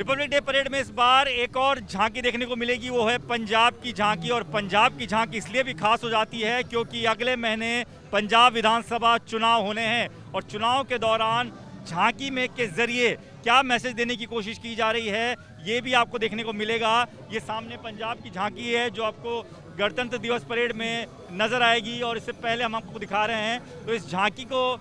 Republic day parade में इस बार एक और झांकी देखने को मिलेगी, वो है पंजाब की झांकी। और पंजाब की झांकी इसलिए भी खास हो जाती है क्योंकि अगले महीने पंजाब विधानसभा चुनाव होने हैं और चुनाव के दौरान झांकी में के जरिए क्या मैसेज देने की कोशिश की जा रही है ये भी आपको देखने को मिलेगा। ये सामने पंजाब की झांकी है जो आपको गणतंत्र दिवस परेड में नज़र आएगी और इससे पहले हम आपको दिखा रहे हैं। तो इस झांकी को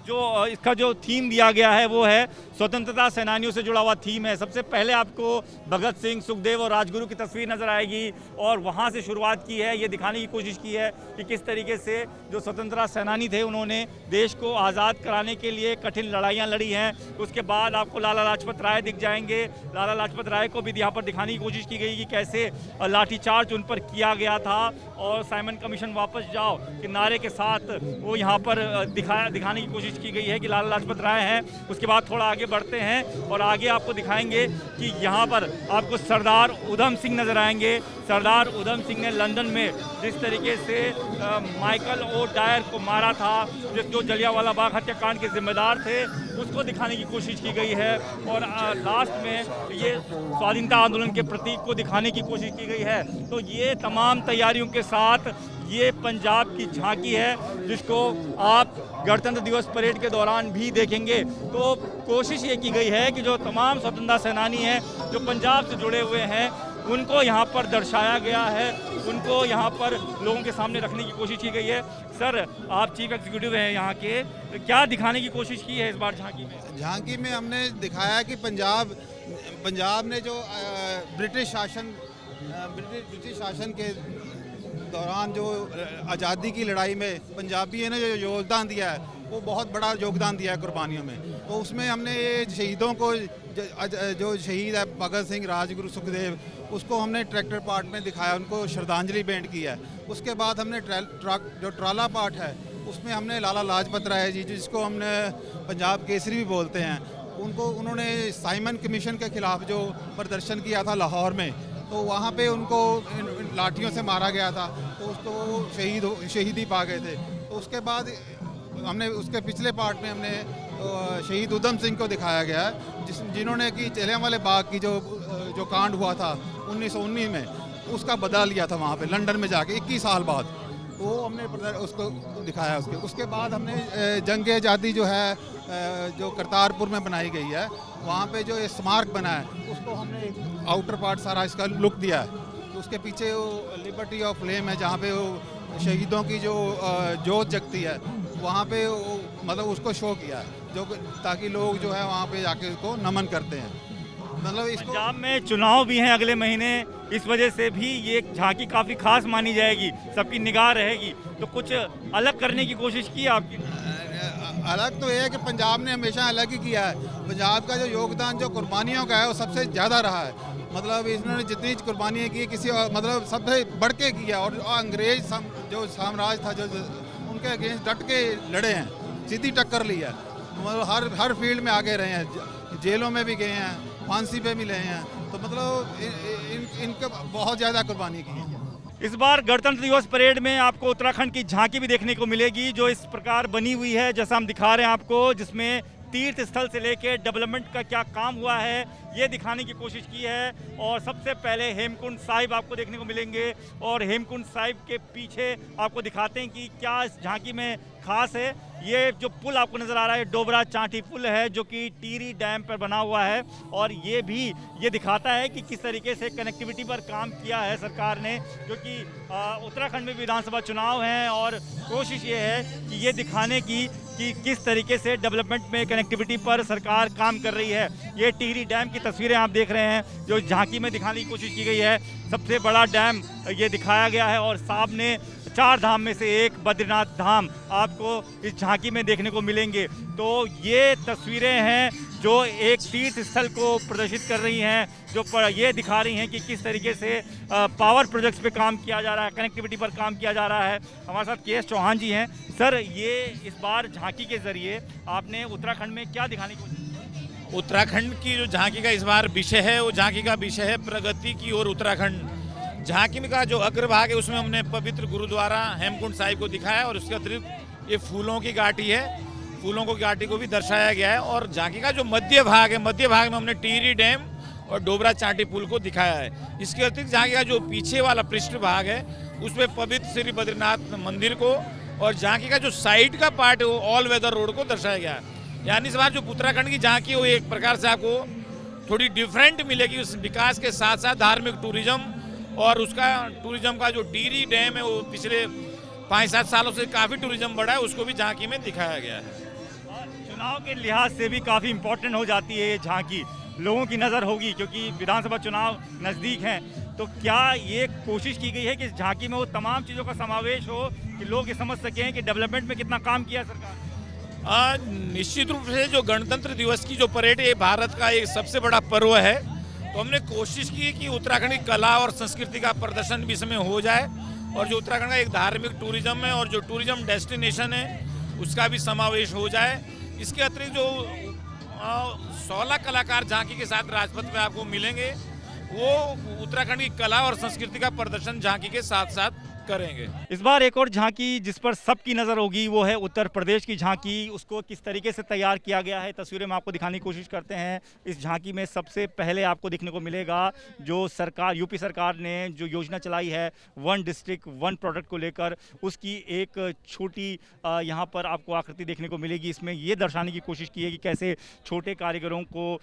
जो इसका जो थीम दिया गया है वो है स्वतंत्रता सेनानियों से जुड़ा हुआ थीम है। सबसे पहले आपको भगत सिंह, सुखदेव और राजगुरु की तस्वीर नज़र आएगी और वहाँ से शुरुआत की है। ये दिखाने की कोशिश की है कि किस तरीके से जो स्वतंत्रता सेनानी थे उन्होंने देश को आज़ाद कराने के लिए कठिन लड़ाइयाँ लड़ी हैं। उसके बाद आपको लाला लाजपत राय दिख जाएंगे। लाला लाजपत राय को भी यहाँ पर दिखाने की कोशिश की गई कि कैसे लाठीचार्ज उन पर किया गया था और साइमन कमीशन वापस जाओ के नारे के साथ वो यहाँ पर दिखाने की कोशिश की गई है कि लाला लाजपत राय हैं। उसके बाद थोड़ा आगे बढ़ते हैं और आगे आपको दिखाएंगे कि यहाँ पर आपको सरदार उधम सिंह नजर आएंगे। सरदार उधम सिंह ने लंदन में जिस तरीके से माइकल ओ डायर को मारा था, जो जलियांवाला बाग हत्याकांड के जिम्मेदार थे, उसको दिखाने की कोशिश की गई है। और लास्ट में ये स्वाधीनता आंदोलन के प्रतीक को दिखाने की कोशिश की गई है। तो ये तमाम तैयारियों के साथ ये पंजाब की झांकी है जिसको आप गणतंत्र दिवस परेड के दौरान भी देखेंगे। तो कोशिश ये की गई है कि जो तमाम स्वतंत्रता सेनानी हैं जो पंजाब से जुड़े हुए हैं उनको यहाँ पर दर्शाया गया है, उनको यहाँ पर लोगों के सामने रखने की कोशिश की गई है। सर, आप चीफ एग्जीक्यूटिव हैं यहाँ के, क्या दिखाने की कोशिश की है इस बार झांकी में? झांकी में हमने दिखाया कि पंजाब ने जो ब्रिटिश शासन के दौरान जो आज़ादी की लड़ाई में पंजाबियों ने जो योगदान दिया है वो बहुत बड़ा योगदान दिया है कुर्बानियों में। तो उसमें हमने ये शहीदों को जो शहीद है भगत सिंह, राजगुरु, सुखदेव, उसको हमने ट्रैक्टर पार्ट में दिखाया, उनको श्रद्धांजलि भेंट की है। उसके बाद हमने जो ट्राला पार्ट है उसमें हमने लाला लाजपत राय जी, जिसको हमने पंजाब केसरी भी बोलते हैं, उन्होंने साइमन कमीशन के खिलाफ जो प्रदर्शन किया था लाहौर में, तो वहाँ पे उनको लाठियों से मारा गया था, तो उसको शहीदी पा गए थे। तो उसके बाद हमने उसके पिछले पार्ट में हमने शहीद उधम सिंह को दिखाया गया है, जिन्होंने कि जलियांवाले बाग की जो कांड हुआ था 1919 में, उसका बदला लिया था वहाँ पे लंदन में जाके 21 साल बाद। वो हमने उसको दिखाया। उसके बाद हमने जंग आज़ादी जो है जो करतारपुर में बनाई गई है, वहाँ पे जो स्मारक बना है उसको हमने आउटर पार्ट सारा इसका लुक दिया है। तो उसके पीछे वो लिबर्टी ऑफ फ्लेम है जहाँ पे वो शहीदों की जो जोत जगती है, वहाँ पे मतलब उसको शो किया है, जो ताकि लोग जो है वहाँ पे जाके उसको नमन करते हैं। मतलब पंजाब में चुनाव भी हैं अगले महीने, इस वजह से भी ये झांकी काफ़ी खास मानी जाएगी, सबकी निगाह रहेगी। तो कुछ अलग करने की कोशिश की आपकी? अलग तो ये है कि पंजाब ने हमेशा अलग ही किया है। पंजाब का जो योगदान जो कुर्बानियों का है वो सबसे ज़्यादा रहा है। मतलब इन्होंने जितनी कुर्बानियाँ की मतलब सबसे बढ़ के किया। और अंग्रेज जो साम्राज्य था जो उनके अगेंस्ट डट के लड़े हैं, सीधी टक्कर ली है। मतलब हर फील्ड में आगे रहे हैं, जेलों में भी गए हैं, फांसी पे भी रहे हैं। तो मतलब इनके बहुत ज़्यादा कुर्बानी की है। इस बार गणतंत्र दिवस परेड में आपको उत्तराखंड की झांकी भी देखने को मिलेगी जो इस प्रकार बनी हुई है जैसा हम दिखा रहे हैं आपको, जिसमें तीर्थ स्थल से लेके डेवलपमेंट का क्या काम हुआ है ये दिखाने की कोशिश की है। और सबसे पहले हेमकुंड साहिब आपको देखने को मिलेंगे और हेमकुंड साहिब के पीछे आपको दिखाते हैं कि क्या इस झांकी में खास है। ये जो पुल आपको नज़र आ रहा है डोबरा चांठी पुल है जो कि टिहरी डैम पर बना हुआ है और ये दिखाता है कि किस तरीके से कनेक्टिविटी पर काम किया है सरकार ने, क्योंकि उत्तराखंड में विधानसभा चुनाव हैं और कोशिश ये है कि ये दिखाने की कि किस तरीके से डेवलपमेंट में कनेक्टिविटी पर सरकार काम कर रही है। ये टिहरी डैम की तस्वीरें आप देख रहे हैं जो झांकी में दिखाने की कोशिश की गई है। सबसे बड़ा डैम ये दिखाया गया है और सामने 4 धाम में से एक बद्रीनाथ धाम आपको इस झांकी में देखने को मिलेंगे। तो ये तस्वीरें हैं जो एक तीर्थ स्थल को प्रदर्शित कर रही हैं, जो ये दिखा रही हैं कि किस तरीके से पावर प्रोजेक्ट्स पे काम किया जा रहा है, कनेक्टिविटी पर काम किया जा रहा है। हमारे साथ के एस चौहान जी हैं। सर, ये इस बार झांकी के ज़रिए आपने उत्तराखंड में क्या दिखाने की कोशिश की? उत्तराखंड की जो झांकी का इस बार विषय है वो झांकी का विषय है प्रगति की ओर उत्तराखंड। झांकी का जो अग्रभाग है उसमें हमने पवित्र गुरुद्वारा हेमकुंड साहिब को दिखाया और उसके अतिरिक्त ये फूलों की घाटी है, फूलों की घाटी को भी दर्शाया गया है। और झांकी का जो मध्य भाग है, मध्य भाग में हमने टिहरी डैम और डोबरा चांटी पुल को दिखाया है। इसके अतिरिक्त झांकी का जो पीछे वाला पृष्ठ भाग है उसमें पवित्र श्री बद्रीनाथ मंदिर को और झांकी का जो साइड का पार्ट है वो ऑल वेदर रोड को दर्शाया गया है। यानी इस बार जो उत्तराखंड की झांकी है वो एक प्रकार से आपको थोड़ी डिफरेंट मिलेगी। उस विकास के साथ साथ धार्मिक टूरिज्म और उसका टूरिज्म का जो टिहरी डैम है वो पिछले 5-7 सालों से काफ़ी टूरिज्म बढ़ा है, उसको भी झांकी में दिखाया गया है। चुनाव के लिहाज से भी काफ़ी इम्पोर्टेंट हो जाती है ये झांकी, लोगों की नज़र होगी क्योंकि विधानसभा चुनाव नज़दीक हैं। तो क्या ये कोशिश की गई है कि इस झांकी में वो तमाम चीज़ों का समावेश हो कि लोग ये समझ सकें कि डेवलपमेंट में कितना काम किया सरकार ने? निश्चित रूप से जो गणतंत्र दिवस की जो परेड है भारत का एक सबसे बड़ा पर्व है, तो हमने कोशिश की कि उत्तराखंड की कला और संस्कृति का प्रदर्शन भी इसमें हो जाए और जो उत्तराखंड का एक धार्मिक टूरिज्म है और जो टूरिज्म डेस्टिनेशन है उसका भी समावेश हो जाए। इसके अतिरिक्त जो 16 कलाकार झांकी के साथ राजपथ में आपको मिलेंगे वो उत्तराखंड की कला और संस्कृति का प्रदर्शन झांकी के साथ साथ करेंगे। इस बार एक और झांकी जिस पर सबकी नज़र होगी वो है उत्तर प्रदेश की झांकी। उसको किस तरीके से तैयार किया गया है तस्वीरें में आपको दिखाने की कोशिश करते हैं। इस झांकी में सबसे पहले आपको देखने को मिलेगा जो सरकार यूपी सरकार ने जो योजना चलाई है 1 डिस्ट्रिक्ट 1 प्रोडक्ट को लेकर, उसकी एक छोटी यहाँ पर आपको आकृति देखने को मिलेगी। इसमें ये दर्शाने की कोशिश की है कि कैसे छोटे कारीगरों को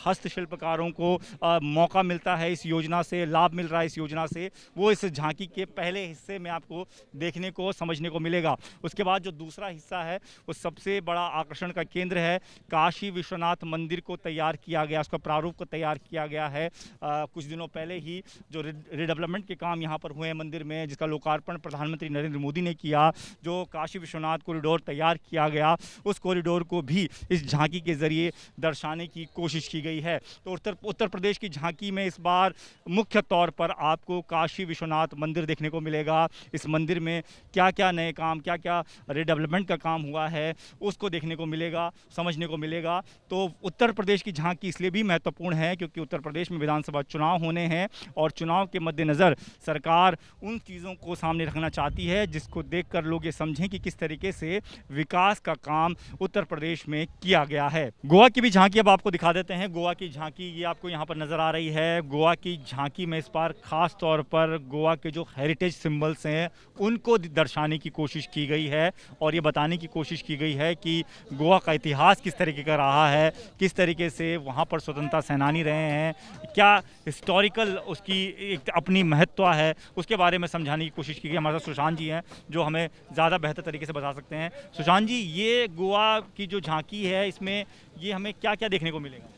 हस्तशिल्पकारों को मौका मिलता है, इस योजना से लाभ मिल रहा है। इस योजना से वो इस झांकी के पहले हिस्से में आपको देखने को समझने को मिलेगा। उसके बाद जो दूसरा हिस्सा है वो सबसे बड़ा आकर्षण का केंद्र है। काशी विश्वनाथ मंदिर को तैयार किया गया, उसका प्रारूप को तैयार किया गया है। कुछ दिनों पहले ही जो रिडेवलपमेंट के काम यहाँ पर हुए हैं मंदिर में, जिसका लोकार्पण प्रधानमंत्री नरेंद्र मोदी ने किया, जो काशी विश्वनाथ कॉरिडोर तैयार किया गया, उस कॉरिडोर को भी इस झांकी के जरिए दर्शाने की कोशिश की गई है। तो उत्तर प्रदेश की झांकी में इस बार मुख्य तौर पर आपको काशी विश्वनाथ मंदिर देखने को मिलेगा। इस मंदिर में क्या क्या नए काम, क्या क्या रिडेवलपमेंट का काम हुआ है उसको देखने को मिलेगा, समझने को मिलेगा। तो उत्तर प्रदेश की झांकी इसलिए भी महत्वपूर्ण है क्योंकि उत्तर प्रदेश में विधानसभा चुनाव होने हैं और चुनाव के मद्देनज़र सरकार उन चीज़ों को सामने रखना चाहती है जिसको देखकर लोग ये समझें कि किस तरीके से विकास का काम उत्तर प्रदेश में किया गया है। गोवा की भी झांकी अब आपको दिखा देते हैं। गोवा की झांकी ये आपको यहाँ पर नज़र आ रही है। गोवा की झांकी में इस बार खास तौर पर गोवा के जो हेरिटेज सिंबल्स हैं उनको दर्शाने की कोशिश की गई है और ये बताने की कोशिश की गई है कि गोवा का इतिहास किस तरीके का रहा है, किस तरीके से वहाँ पर स्वतंत्रता सेनानी रहे हैं, क्या हिस्टोरिकल उसकी एक अपनी महत्व है, उसके बारे में समझाने की कोशिश की गई। हमारे साथ सुशांत जी हैं जो हमें ज़्यादा बेहतर तरीके से बता सकते हैं। सुशांत जी, ये गोवा की जो झांकी है इसमें ये हमें क्या क्या देखने को मिलेगा?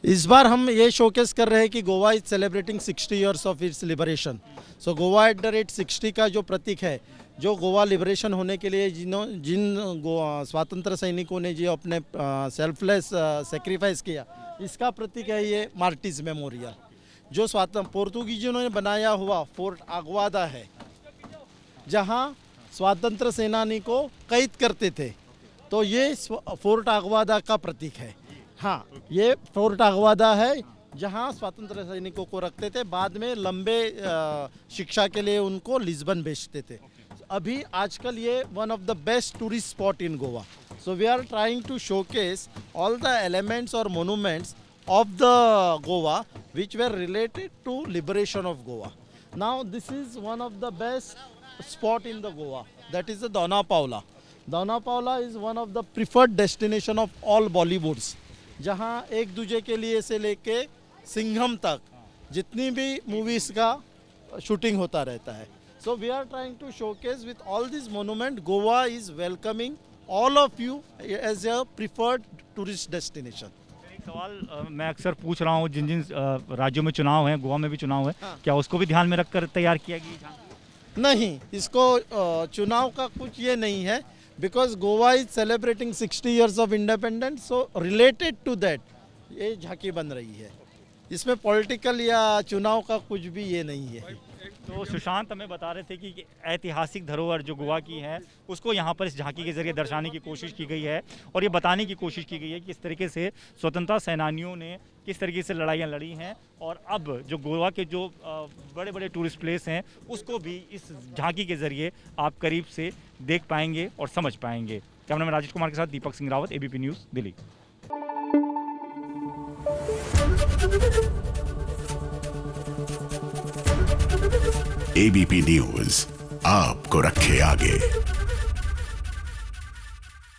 इस बार हम ये शोकेस कर रहे हैं कि Goa is celebrating 60 years of its liberation. So Goa at the rate 60 का जो प्रतीक है, जो गोवा लिबरेशन होने के लिए जिन स्वतंत्र सैनिकों ने जो अपने सेल्फलेस सेक्रीफाइस किया, इसका प्रतीक है ये मार्टिस मेमोरियल, जो पोर्तुगीजों ने बनाया हुआ फोर्ट आगवादा है, जहाँ स्वतंत्र सेनानी को कैद करते थे। तो ये फोर्ट आगवादा का प्रतीक है। हाँ, ये फोर्ट आगवादा है जहाँ स्वतंत्र सैनिकों को रखते थे, बाद में लंबे शिक्षा के लिए उनको लिस्बन भेजते थे। अभी आजकल ये one of the best tourist spot in Goa. So we are trying to showcase all the elements और monuments of the Goa which were related to liberation of Goa. Now this is one of the best spot in the Goa, that is the Dona Paula. Dona Paula is one of the preferred destination of all Bollywoods, जहाँ एक दूजे के लिए से लेके सिंघम तक जितनी भी मूवीज़ का शूटिंग होता रहता है. So we are trying to showcase with all these monument, Goa is welcoming all of you as a preferred tourist destination. सवाल मैं अक्सर पूछ रहा हूँ, जिन जिन राज्यों में चुनाव हैं, गोवा में भी चुनाव है, हाँ. क्या उसको भी ध्यान में रखकर तैयार किया गया? नहीं, इसको चुनाव का कुछ ये नहीं है, because Goa is celebrating 60 years of independence, so related to that ये झांकी बन रही है. इसमें पॉलिटिकल या चुनाव का कुछ भी ये नहीं है. तो सुशांत हमें बता रहे थे कि ऐतिहासिक धरोहर जो गोवा की है उसको यहाँ पर इस झांकी के जरिए दर्शाने की कोशिश की गई है और ये बताने की कोशिश की गई है कि किस तरीके से स्वतंत्रता सेनानियों ने किस तरीके से लड़ाइयाँ लड़ी हैं और अब जो गोवा के जो बड़े बड़े टूरिस्ट प्लेस हैं उसको भी इस झांकी के जरिए आप करीब से देख पाएंगे और समझ पाएंगे. कैमरामैन राजेश कुमार के साथ Deepak Singh Rawat, ABP news, Delhi. ABP news आपको रखे आगे।